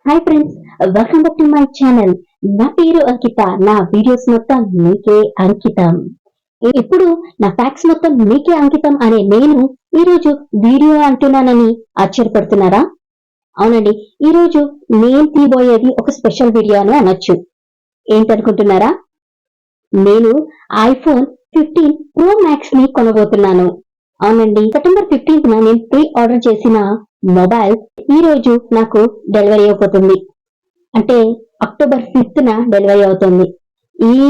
Hi friends, welcome back to my channel. నా పేరు అంకిత. నా వీడియోస్ మొత్తం మీకే అంకితం. ఇప్పుడు నా ఫ్యాక్ట్స్ మొత్తం మీకే అంకితం అనే నేను ఈరోజు వీడియో అంటున్నానని ఆశ్చర్యపడుతున్నారా? అవునండి, ఈరోజు నేను తీయబోయేది ఒక స్పెషల్ వీడియో అని అనొచ్చు. ఏంటనుకుంటున్నారా? నేను ఐఫోన్ 15 ప్రో మ్యాక్స్ ని కొనబోతున్నాను. అవునండి, సెప్టెంబర్ 15th నేను ప్రీ ఆర్డర్ చేసిన మొబైల్ ఈ రోజు నాకు డెలివరీ అయిపోతుంది. అంటే అక్టోబర్ 5th డెలివరీ అవుతుంది. ఈ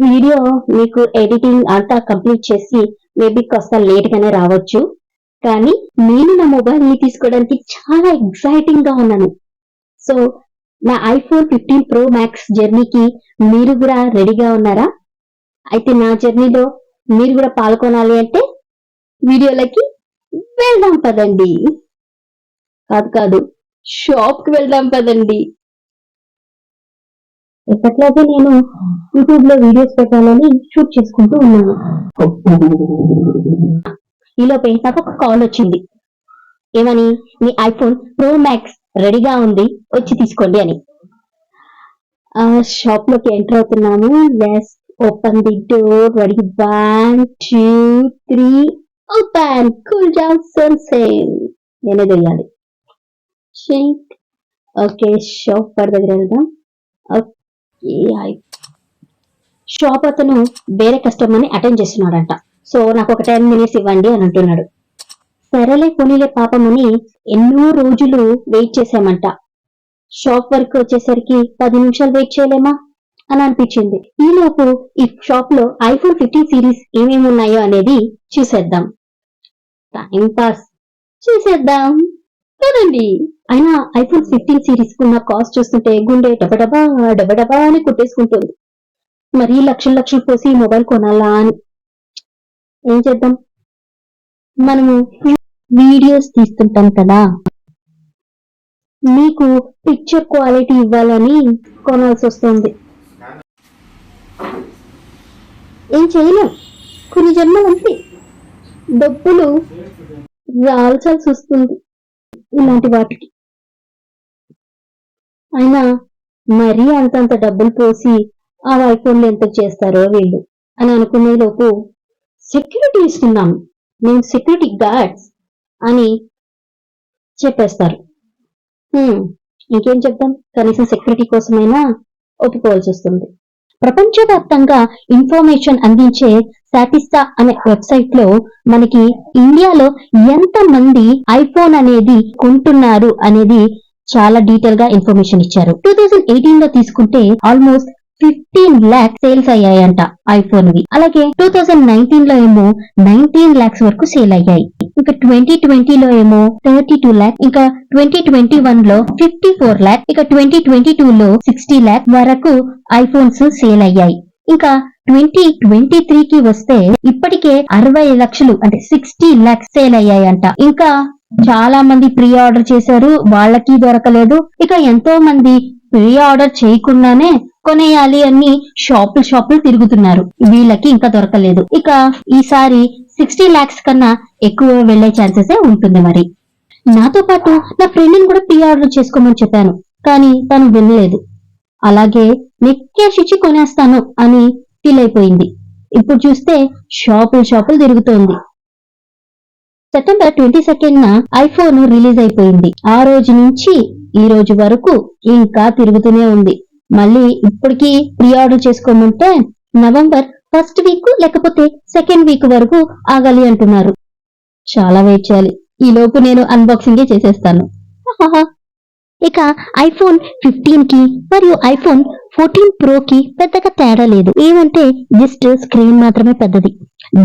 వీడియో మీకు ఎడిటింగ్ అంతా కంప్లీట్ చేసి మేబీ కాస్త లేట్ గానే రావచ్చు. కానీ నేను నా మొబైల్ ని తీసుకోవడానికి చాలా ఎక్సైటింగ్ గా ఉన్నాను. సో నా ఐఫోన్ 15 ప్రో మ్యాక్స్ జర్నీకి మీరు కూడా రెడీగా ఉన్నారా? అయితే నా జర్నీలో మీరు కూడా పాల్గొనాలి అంటే వీడియోలకి వెళ్దాం పదండి. కాదు, షాప్ కి వెళ్దాం పదండి. ఎప్పట్లాగే నేను యూట్యూబ్ లో వీడియోస్ పెట్టాలని షూట్ చేసుకుంటూ ఉన్నాను. ఈలోపే నాకు ఒక కాల్ వచ్చింది. ఏమని? మీ ఐఫోన్ ప్రో మ్యాక్స్ రెడీగా ఉంది, వచ్చి తీసుకోండి అని. షాప్ లోకి ఎంటర్ అవుతున్నాము. Let's open the door. Ready, 1 2 3 open. Cool down sunset. నేనే తెలియాలి. ఓకే, షాప్ పర్ దగ్గర వెళ్దాం. ఓకే, షాప్ అతను వేరే కస్టమర్ ని అటెండ్ చేస్తున్నాడంట. సో నాకు ఒక 10 minutes ఇవ్వండి అని అంటున్నాడు. సరేలే పోనీలే పాపం అని ఎన్నో రోజులు వెయిట్ చేశామంట. షాప్ వరకు వచ్చేసరికి 10 నిమిషాలు వెయిట్ చేయలేమా అని అనిపించింది. ఈలోపు ఈ షాప్ లో ఐఫోన్ 15 సిరీస్ ఏమేమి ఉన్నాయో అనేది చూసేద్దాం. టైం పాస్ చూసేద్దాం కదండి. అయినా ఐఫోన్ 15 సిరీస్ కున్న కాస్ట్ చూస్తుంటే గుండె డబడబా డబడబా అని కొట్టేసుకుంటుంది. మరీ లక్షలు పోసి మొబైల్ కొనాలా అని. ఏం చేద్దాం, మనము వీడియోస్ తీస్తుంటాం కదా, మీకు పిక్చర్ క్వాలిటీ ఇవ్వాలని కొనాల్సి వస్తుంది. ఏం చేయలేం, కొన్ని జన్మలు అంతే, డబ్బులు రాల్చాల్సి వస్తుంది ఇలాంటి వాటికి. అయినా మరీ అంతంత డబ్బులు పోసి ఆ ఐఫోన్లు ఎంత చేస్తారో వీళ్ళు అని అనుకునే లోపు సెక్యూరిటీ ఇస్తున్నాం, మేము సెక్యూరిటీ గార్డ్స్ అని చెప్పేస్తారు. ఇంకేం చెప్తాం, కనీసం సెక్యూరిటీ కోసమైనా ఒప్పుకోవాల్సి వస్తుంది. ప్రపంచవ్యాప్తంగా ఇన్ఫర్మేషన్ అందించే సాటిస్టా అనే వెబ్సైట్ లో మనకి ఇండియాలో ఎంత మంది ఐఫోన్ అనేది కొంటున్నారు అనేది చాలా డీటెయిల్ గా ఇన్ఫర్మేషన్ ఇచ్చారు. 2018 లో తీసుకుంటే ఆల్మోస్ట్ 15 lakhs సేల్స్ అయ్యాయంట ఐఫోన్ వి. అలాగే 2019 లో ఏమో 19 lakhs వరకు సేల్ అయ్యాయి. ఇంకా 2020 లో ఏమో 32 lakhs, ఇంకా 2021 లో 54 lakhs, ఇక 2022 లో 60 lakhs వరకు ఐఫోన్స్ సేల్ అయ్యాయి. ఇంకా 2023 కి వస్తే ఇప్పటికే 60 లక్షలు అంటే 60 lakhs సేల్ అయ్యాయంట. ఇంకా చాలా మంది ప్రీ ఆర్డర్ చేశారు, వాళ్ళకి దొరకలేదు. ఇక ఎంతో మంది ప్రీ ఆర్డర్ చేయకుండానే కొనేయాలి అని షాపులు తిరుగుతున్నారు, వీళ్ళకి ఇంకా దొరకలేదు. ఇక ఈసారి 60 lakhs కన్నా ఎక్కువ వెళ్లే ఛాన్సెస్ ఉంటుంది. మరి నాతో పాటు నా ఫ్రెండ్ ని కూడా ప్రీ ఆర్డర్ చేసుకోమని చెప్పాను, కానీ తను వినలేదు. అలాగే నెట్ క్యాష్ ఇచ్చి కొనేస్తాను అని ఫీల్ అయిపోయింది. ఇప్పుడు చూస్తే షాపులు తిరుగుతోంది. సెప్టెంబర్ 22న ఐఫోన్ రిలీజ్ అయిపోయింది. ఆ రోజు నుంచి ఈ రోజు వరకు ఇంకా తిరుగుతూనే ఉంది. మళ్ళీ ఇప్పటికీ ప్రీ ఆర్డర్ చేసుకోమంటే నవంబర్ 1st వీక్ లేకపోతే 2nd వీక్ వరకు ఆగాలి అంటున్నారు. చాలా వెయిట్ చేయాలి. ఈ లోపు నేను అన్బాక్సింగే చేసేస్తాను. ఇక ఐఫోన్ 15 కి మరియు ఐఫోన్ 14 ప్రో కి పెద్దగా తేడా లేదు. ఏమంటే జస్ట్ స్క్రీన్ మాత్రమే పెద్దది.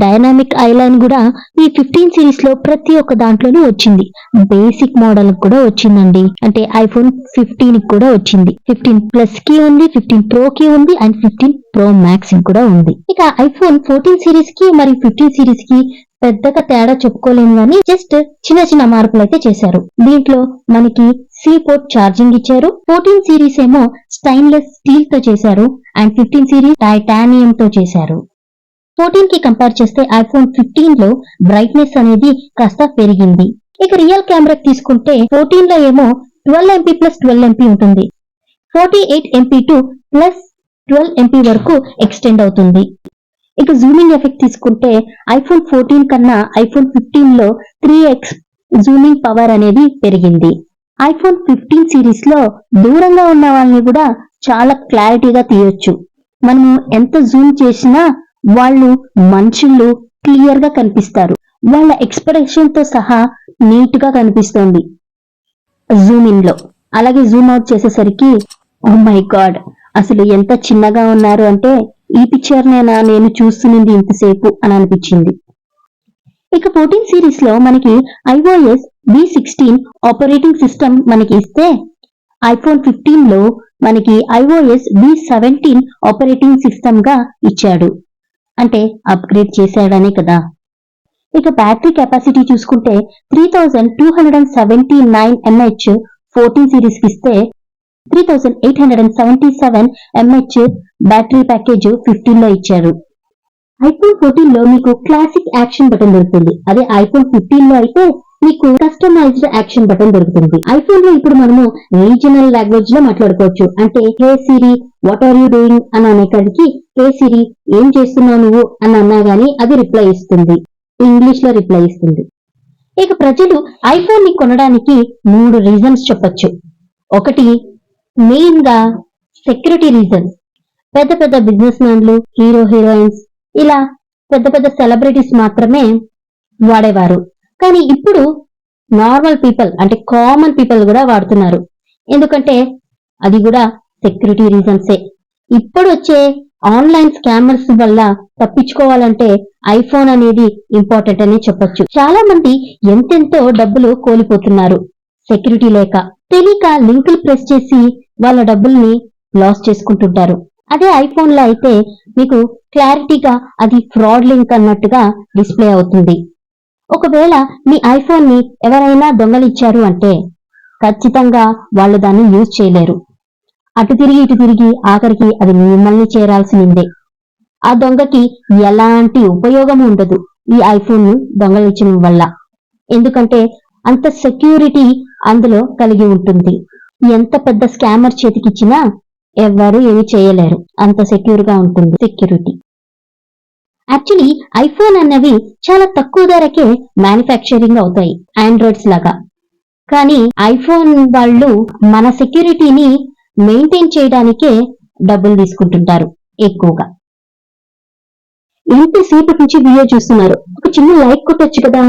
డైనామిక్ ఐలైన్ కూడా ఈ 15 సిరీస్ లో ప్రతి ఒక్క దాంట్లోనూ వచ్చింది. బేసిక్ మోడల్ కూడా వచ్చిందండి. అంటే ఐఫోన్ 15 కూడా వచ్చింది. 15 ప్లస్ కి ఉంది, 15 ప్రో కి ఉంది, అండ్ 15 ప్రో మ్యాక్స్ కూడా ఉంది. ఇక ఐఫోన్ 14 సిరీస్ కి మరియు 15 సిరీస్ కి పెద్దగా తేడా చెప్పుకోలేము గానీ జస్ట్ చిన్న మార్పులు అయితే చేశారు. దీంట్లో మనకి సి పోర్ట్ ఛార్జింగ్ ఇచ్చారు. 14 సిరీస్ ఏమో స్టైన్లెస్ స్టీల్ తో చేశారు, అండ్ 15 సిరీస్ టైటానియం తో చేశారు. 14 కి కంపేర్ చేస్తే ఐఫోన్ 15 లో బ్రైట్నెస్ అనేది కాస్త పెరిగింది. ఇక రియల్ కెమెరా తీసుకుంటే 14 లో ఏమో 12 MB ప్లస్ 12 MB ఉంటుంది. 48 MB టు ప్లస్ 12 MB వరకు ఎక్స్టెండ్ అవుతుంది. ఇక జూమింగ్ ఎఫెక్ట్ తీసుకుంటే ఐఫోన్ 14 కన్నా ఐఫోన్ 15 లో 3x జూమింగ్ పవర్ అనేది పెరిగింది. ఐఫోన్ 15 సిరీస్ లో దూరంగా ఉన్న వాళ్ళని కూడా చాలా క్లారిటీగా తీయొచ్చు. మనము ఎంత జూమ్ చేసినా వాళ్ళు మనుషులు క్లియర్ గా కనిపిస్తారు. వాళ్ళ ఎక్స్ప్రెషన్ తో సహా నీట్ గా కనిపిస్తుంది జూమ్ ఇన్ లో. అలాగే జూమ్ అవుట్ చేసేసరికి ఓ మై గాడ్, అసలు ఎంత చిన్నగా ఉన్నారు అంటే ఈ పిక్చర్ నేనా నేను చూస్తున్నది ఇంతసేపు అని అనిపించింది. ఇక 14 సిరీస్ లో మనకి iOS V16 ఆపరేటింగ్ సిస్టమ్ మనకి ఇస్తే, ఐఫోన్ 15 లో మనకి iOS V17 ఆపరేటింగ్ సిస్టమ్ గా ఇచ్చాడు. అంటే అప్గ్రేడ్ చేశాడనే కదా. ఇక బ్యాటరీ కెపాసిటీ చూసుకుంటే 3279 mAh 14 సిరీస్ కి ఇస్తే 3877 mAh బ్యాటరీ ప్యాకేజ్ 15 లో ఇచ్చారు. ఐఫోన్ 14 లో మీకు క్లాసిక్ యాక్షన్ బటన్ దొరుకుతుంది. అదే ఐఫోన్ 15 లో అయితే మీకు కస్టమైజ్డ్ యాక్షన్ బటన్ దొరుకుతుంది. ఐఫోన్ లో ఇప్పుడు మనము రీజనల్ లాంగ్వేజ్ లో మాట్లాడుకోవచ్చు. అంటే హే సిరి వాట్ ఆర్ యూ డూయింగ్ అని అనేకాడికి హే సిరి ఏం చేస్తున్నావు నువ్వు అని అన్నా గానీ అది రిప్లై ఇస్తుంది, ఇంగ్లీష్ లో రిప్లై ఇస్తుంది. ఇక ప్రజలు ఐఫోన్ ని కొనడానికి 3 రీజన్స్ చెప్పొచ్చు. ఒకటి మెయిన్ గా సెక్యూరిటీ రీజన్స్. పెద్ద పెద్ద బిజినెస్ మ్యాన్లు, హీరో హీరోయిన్స్, ఇలా పెద్ద పెద్ద సెలబ్రిటీస్ మాత్రమే వాడేవారు. కానీ ఇప్పుడు నార్మల్ పీపుల్ అంటే కామన్ పీపుల్ కూడా వాడుతున్నారు. ఎందుకంటే అది కూడా సెక్యూరిటీ రీజన్సే. ఇప్పుడు వచ్చే ఆన్లైన్ స్కామర్స్ వల్ల తప్పించుకోవాలంటే ఐఫోన్ అనేది ఇంపార్టెంట్ అని చెప్పొచ్చు. చాలా మంది ఎంతెంతో డబ్బులు కోల్పోతున్నారు సెక్యూరిటీ లేక. తెలియక లింకులు ప్రెస్ చేసి వాళ్ళ డబ్బుల్ని లాస్ చేసుకుంటుంటారు. అదే ఐఫోన్ లో అయితే మీకు క్లారిటీగా అది ఫ్రాడ్ లింక్ అన్నట్టుగా డిస్ప్లే అవుతుంది. ఒకవేళ మీ ఐఫోన్ ని ఎవరైనా దొంగలిచ్చారు అంటే ఖచ్చితంగా వాళ్ళు దాన్ని యూజ్ చేయలేరు. అటు తిరిగి ఇటు తిరిగి ఆఖరికి అది మిమ్మల్ని చేరాల్సిందే. ఆ దొంగకి ఎలాంటి ఉపయోగం ఉండదు ఈ ఐఫోన్ ను దొంగలించడం వల్ల. ఎందుకంటే అంత సెక్యూరిటీ అందులో కలిగి ఉంటుంది. ఎంత పెద్ద స్కామర్ చేతికిచ్చినా ఎవ్వరూ ఏమి చేయలేరు, అంత సెక్యూర్ గా ఉంటుంది సెక్యూరిటీ. యాక్చువల్లీ ఐఫోన్ అన్నవి చాలా తక్కువ ధరకే మ్యానుఫ్యాక్చరింగ్ అవుతాయి ఆండ్రాయిడ్స్ లాగా. కానీ ఐఫోన్ వాళ్ళు మన సెక్యూరిటీని మెయింటైన్ చేయడానికే డబ్బులు తీసుకుంటుంటారు ఎక్కువగా. ఎంతసేపటి నుంచి వీడియో చూస్తున్నారు, ఒక చిన్న లైక్ కొట్టొచ్చు కదా.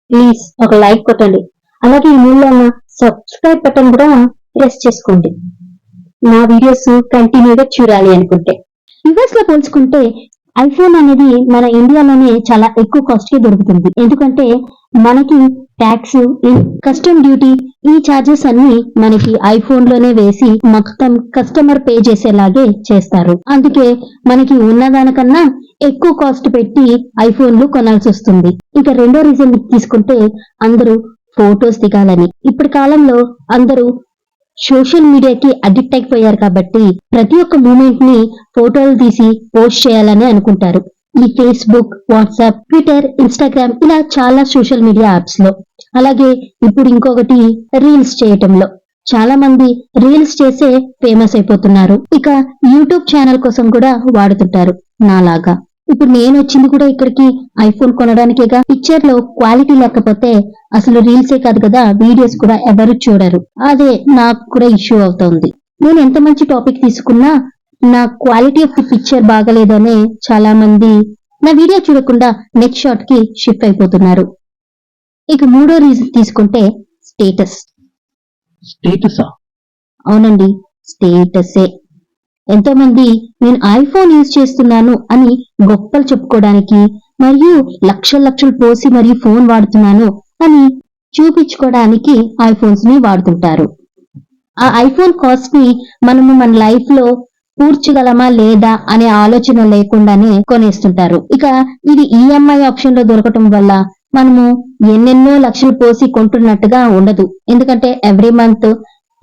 ప్లీజ్ ఒక లైక్ కొట్టండి. అలాగే ఈ మూలలో ఉన్న సబ్స్క్రైబ్ బటన్ కూడా ప్రెస్ చేసుకోండి నా వీడియోస్ కంటిన్యూగా చూడాలి అనుకుంటే. యుఎస్ లో పోల్చుకుంటే ఐఫోన్ అనేది మన ఇండియాలోనే చాలా ఎక్కువ కాస్ట్ కి దొరుకుతుంది. ఎందుకంటే మనకి ట్యాక్స్, కస్టమ్ డ్యూటీ, ఈ చార్జెస్ అన్ని మనకి ఐఫోన్ లోనే వేసి మొత్తం కస్టమర్ పే చేసేలాగే చేస్తారు. అందుకే మనకి ఉన్నదానికన్నా ఎక్కువ కాస్ట్ పెట్టి ఐఫోన్లు కొనాల్సి వస్తుంది. ఇంకా రెండో రీజన్ తీసుకుంటే అందరూ ఫొటోస్ దిగాలని. ఇప్పటి కాలంలో అందరూ సోషల్ మీడియాకి అడిక్ట్ అయిపోయారు కాబట్టి ప్రతి ఒక్క మూమెంట్ ని ఫోటోలు తీసి పోస్ట్ చేయాలని అనుకుంటారు. ఈ ఫేస్బుక్, వాట్సాప్, ట్విట్టర్, ఇన్స్టాగ్రామ్ ఇలా చాలా సోషల్ మీడియా యాప్స్ లో. అలాగే ఇప్పుడు ఇంకొకటి రీల్స్ చేయటంలో. చాలా మంది రీల్స్ చేసే ఫేమస్ అయిపోతున్నారు. ఇక యూట్యూబ్ ఛానల్ కోసం కూడా వాడుతుంటారు నాలాగా. ఇప్పుడు నేను వచ్చింది కూడా ఇక్కడికి ఐఫోన్ కొనడానికేగా. పిక్చర్ లో క్వాలిటీ లేకపోతే అసలు రీల్సే కాదు కదా వీడియోస్ కూడా ఎవరు చూడరు. అదే నాకు కూడా ఇష్యూ అవుతుంది. నేను ఎంత మంచి టాపిక్ తీసుకున్నా నా క్వాలిటీ ఆఫ్ ది పిక్చర్ బాగలేదనే చాలా మంది నా వీడియో చూడకుండా నెక్స్ట్ షాట్ కి షిఫ్ట్ అయిపోతున్నారు. ఇక మూడో రీజన్ తీసుకుంటే స్టేటస్. స్టేటసా? అవునండి, స్టేటసే. ఎంతో మంది నేను ఐఫోన్ యూజ్ చేస్తున్నాను అని గొప్పలు చెప్పుకోవడానికి, మరియు లక్షలు పోసి మరియు ఫోన్ వాడుతున్నాను అని చూపించుకోవడానికి ఐఫోన్స్ ని వాడుతుంటారు. ఆ ఐఫోన్ కాస్ట్ ని మనము మన లైఫ్ లో పూడ్చగలమా లేదా అనే ఆలోచన లేకుండానే కొనేస్తుంటారు. ఇక ఇది ఈఎంఐ ఆప్షన్ లో దొరకటం వల్ల మనము ఎన్నెన్నో లక్షలు పోసి కొంటున్నట్టుగా ఉండదు. ఎందుకంటే ఎవ్రీ మంత్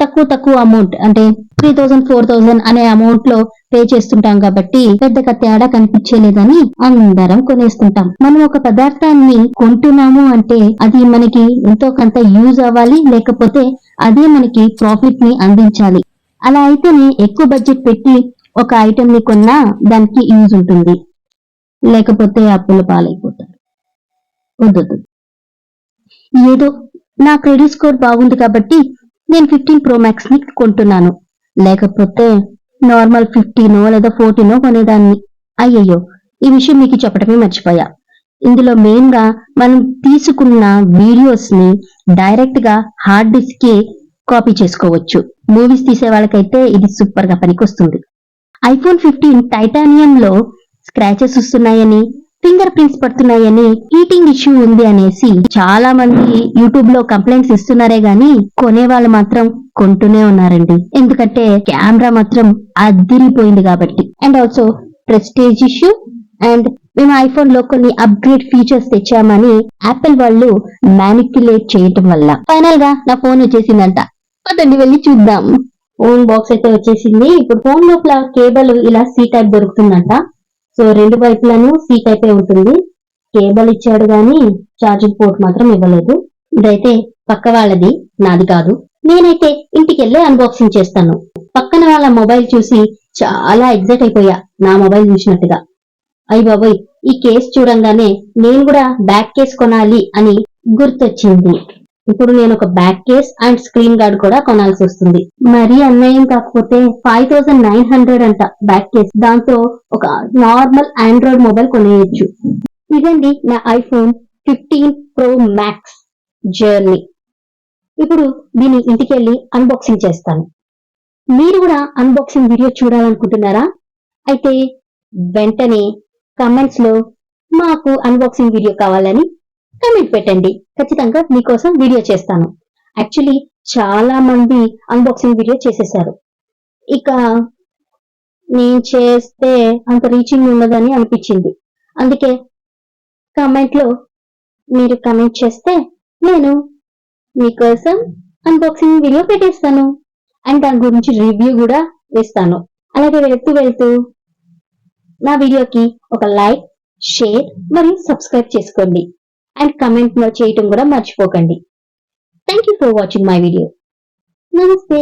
తక్కువ అమౌంట్ అంటే 3000 4000 అనే అమౌంట్ లో పే చేస్తుంటాం కాబట్టి పెద్దగా తేడా కనిపించేలేదని అందరం కొనేస్తుంటాం. మనం ఒక పదార్థాన్ని కొంటున్నాము అంటే అది మనకి ఎంతో కొంత యూజ్ అవ్వాలి, లేకపోతే అదే మనకి ప్రాఫిట్ ని అందించాలి. అలా అయితేనే ఎక్కువ బడ్జెట్ పెట్టి ఒక ఐటెం ని కొన్నా దానికి యూజ్ ఉంటుంది, లేకపోతే అప్పుల పాలైపోతారు. వద్దు. ఏదో నా క్రెడిట్ స్కోర్ బాగుంది కాబట్టి నేను 15 Pro Max ని కొంటున్నాను, లేకపోతే నార్మల్ 15 లేదా 14 కొనేదాన్ని. అయ్యయ్యో, ఈ విషయం మీకు చెప్పడమే మర్చిపోయా. ఇందులో మెయిన్ గా మనం తీసుకున్న వీడియోస్ ని డైరెక్ట్ గా హార్డ్ డిస్క్ కి కాపీ చేసుకోవచ్చు. మూవీస్ తీసే వాళ్ళకైతే ఇది సూపర్ గా పనికొస్తుంది. iPhone 15 టైటానియం లో స్క్రాచెస్ వస్తున్నాయని, ఫింగర్ ప్రింట్స్ పడుతున్నాయని, హీటింగ్ ఇష్యూ ఉంది అనేసి చాలా మంది యూట్యూబ్ లో కంప్లైంట్స్ ఇస్తున్నారే గాని కొనే వాళ్ళు మాత్రం కొంటూనే ఉన్నారండి. ఎందుకంటే కెమెరా మాత్రం అదిరిపోయింది కాబట్టి. And also prestige issue, and మేము ఐఫోన్ లో కొన్ని అప్గ్రేడ్ ఫీచర్స్ తెచ్చామని యాపిల్ వాళ్ళు మ్యానిపులేట్ చేయటం వల్ల ఫైనల్ గా నా ఫోన్ వచ్చేసిందంట. పదండి వెళ్ళి చూద్దాం. ఫోన్ బాక్స్ అయితే వచ్చేసింది. ఇప్పుడు ఫోన్ లోపల కేబుల్ ఇలా సి టైప్ దొరుకుతుందంట. సో రెండు వైపులను సి టైప్ ఉంటుంది. కేబుల్ ఇచ్చాడు గాని ఛార్జింగ్ పోర్ట్ మాత్రం ఇవ్వలేదు. ఇదైతే పక్క వాళ్ళది, నాది కాదు. నేనైతే ఇంటికి వెళ్ళి అన్బాక్సింగ్ చేస్తాను. పక్కన వాళ్ళ మొబైల్ చూసి చాలా ఎగ్జైట్ అయిపోయా, నా మొబైల్ చూసినట్టుగా. అయ్య బాబోయ్, ఈ కేస్ చూడంగానే నేను కూడా బ్యాక్ కేస్ కొనాలి అని గుర్తొచ్చింది. ఇప్పుడు నేను ఒక back case and screen guard కూడా కొనాల్సి వస్తుంది. మరీ అన్యాయం కాకపోతే 5900 అంట బ్యాక్ కేస్. దాంతో ఒక నార్మల్ ఆండ్రాయిడ్ మొబైల్ కొనేయచ్చు. ఇదండి నా ఐఫోన్ 15 Pro Max జర్నీ. ఇప్పుడు దీన్ని ఇంటికెళ్ళి అన్బాక్సింగ్ చేస్తాను. మీరు కూడా అన్బాక్సింగ్ వీడియో చూడాలనుకుంటున్నారా? అయితే వెంటనే కమెంట్స్ లో మాకు అన్బాక్సింగ్ వీడియో కావాలని కమెంట్ పెట్టండి. ఖచ్చితంగా మీకోసం వీడియో చేస్తాను. యాక్చువల్లీ చాలా మంది అన్బాక్సింగ్ వీడియో చేసేసారు. ఇక నేను చేస్తే అంత రీచింగ్ ఉండదని అనిపించింది. అందుకే కమెంట్ లో మీరు కమెంట్ చేస్తే నేను మీకోసం అన్బాక్సింగ్ వీడియో పెట్టేస్తాను. అండ్ దాని గురించి రివ్యూ కూడా వేస్తాను. అలాగే వెళ్తూ నా వీడియోకి ఒక లైక్, షేర్ మరియు సబ్స్క్రైబ్ చేసుకోండి. అండ్ కమెంట్ చేయటం కూడా మర్చిపోకండి. Thank you for watching my video. నమస్తే.